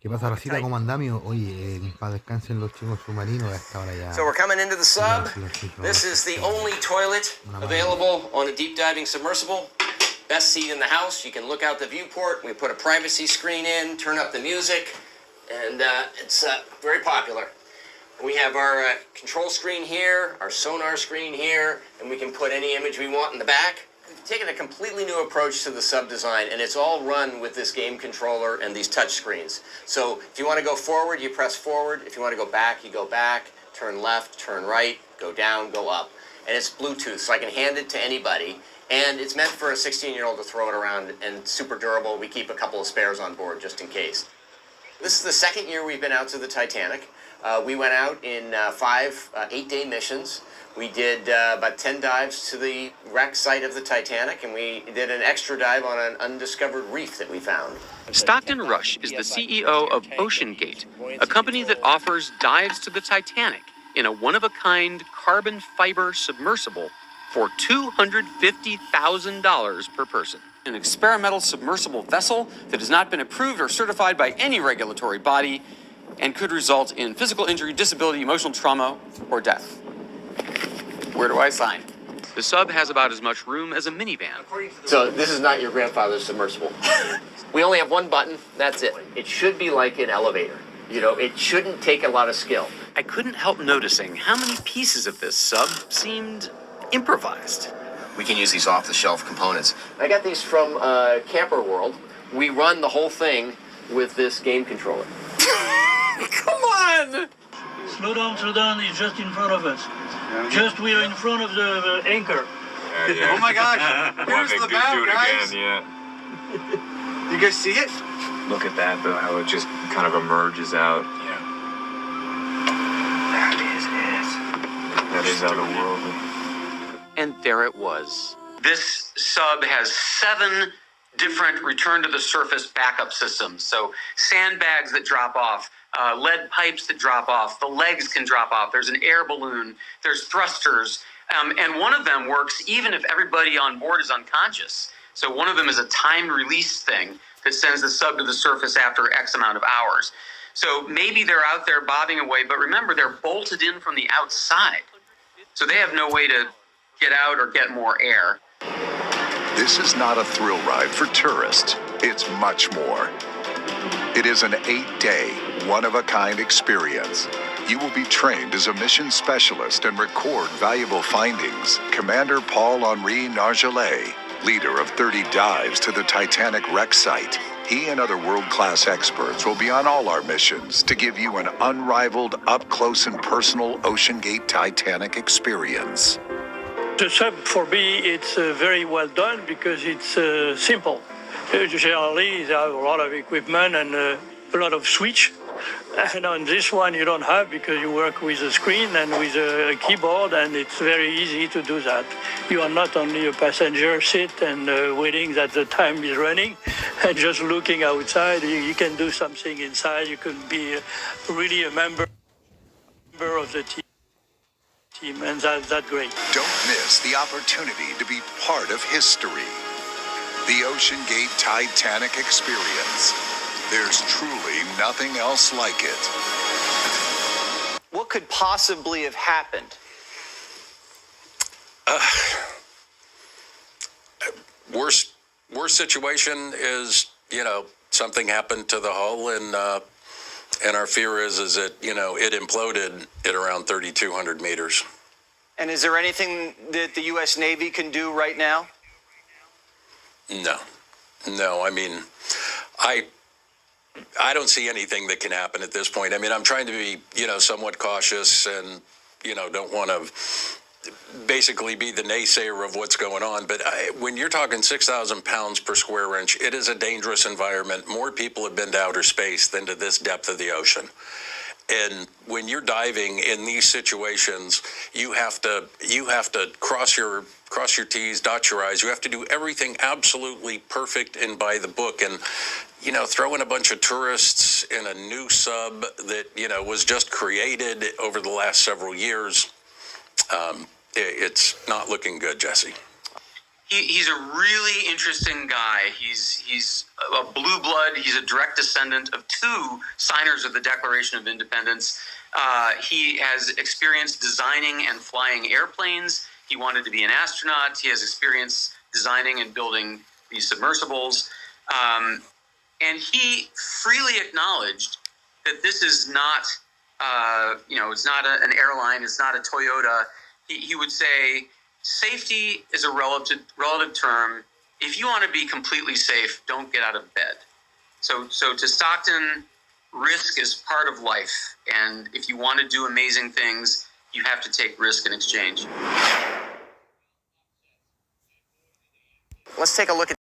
¿Qué pasa, Rosita? ¿Cómo andamio? Oye, en paz descansen los chicos submarinos. A esta hora ya. So we're coming into the sub. This is the only toilet available on a deep diving submersible. Best seat in the house. You can look out the viewport. We put a privacy screen in, turn up the music, and it's very popular. We have our control screen here, our sonar screen here, and we can put any image we want in the back. We've taken a completely new approach to the sub design, and it's all run with this game controller and these touch screens. So if you want to go forward, you press forward. If you want to go back, you go back. Turn left, turn right, go down, go up. And it's Bluetooth, so I can hand it to anybody. And it's meant for a 16-year-old to throw it around, and super durable. We keep a couple of spares on board just in case. This is the second year we've been out to the Titanic. We went out in 5 8-day missions. We did about 10 dives to the wreck site of the Titanic, and we did an extra dive on an undiscovered reef that we found. Stockton Rush is the CEO of OceanGate, a company that offers dives to the Titanic in a one-of-a-kind carbon fiber submersible for $250,000 per person. An experimental submersible vessel that has not been approved or certified by any regulatory body and could result in physical injury, disability, emotional trauma, or death. Where do I sign? The sub has about as much room as a minivan. So this is not your grandfather's submersible. We only have one button, that's it. It should be like an elevator. You know, it shouldn't take a lot of skill. I couldn't help noticing how many pieces of this sub seemed improvised. We can use these off-the-shelf components. I got these from Camper World. We run the whole thing with this game controller. Come on! Slow down, it's just in front of us. Just we are in front of the anchor. Yeah. Oh my gosh, here's the bow, guys. Again, yeah. You guys see it? Look at that, though, how it just kind of emerges out. Yeah. That is otherworldly. And there it was. This sub has 7 different return to the surface backup systems. So sandbags that drop off, lead pipes that drop off, the legs can drop off, there's an air balloon, there's thrusters, and one of them works even if everybody on board is unconscious. So one of them is a timed release thing that sends the sub to the surface after X amount of hours. So maybe they're out there bobbing away, but remember, they're bolted in from the outside. So they have no way to get out or get more air. This is not a thrill ride for tourists. It's much more. It is an 8-day, one-of-a-kind experience. You will be trained as a mission specialist and record valuable findings. Commander Paul-Henri Nargelet, leader of 30 dives to the Titanic wreck site. He and other world-class experts will be on all our missions to give you an unrivaled, up-close and personal OceanGate Titanic experience. The sub, for me, it's very well done because it's simple. Generally, they have a lot of equipment and a lot of switch. And on this one, you don't have because you work with a screen and with a keyboard, and it's very easy to do that. You are not only a passenger seat and waiting that the time is running and just looking outside. You can do something inside. You can be really a member of the team. And that's great. Don't miss the opportunity to be part of history. The OceanGate Titanic experience. There's truly nothing else like it. What could possibly have happened? Worst situation is, something happened to the hull, and our fear is that, it imploded at around 3,200 meters. And is there anything that the U.S. Navy can do right now? No. I mean, I don't see anything that can happen at this point. I mean, I'm trying to be, somewhat cautious and, don't want to basically be the naysayer of what's going on. But when you're talking 6,000 pounds per square inch, it is a dangerous environment. More people have been to outer space than to this depth of the ocean. And when you're diving in these situations, you have to cross your T's, dot your I's. You have to do everything absolutely perfect and by the book. And, throw in a bunch of tourists in a new sub that, was just created over the last several years. It's not looking good, Jesse. He's a really interesting guy. He's a blue blood. He's a direct descendant of two signers of the Declaration of Independence. He has experience designing and flying airplanes. He wanted to be an astronaut. He has experience designing and building these submersibles. And he freely acknowledged that this is not, it's not an airline. It's not a Toyota. He would say, safety is a relative term. If you want to be completely safe, don't get out of bed. So to Stockton, risk is part of life. And if you want to do amazing things, you have to take risk in exchange. Let's take a look at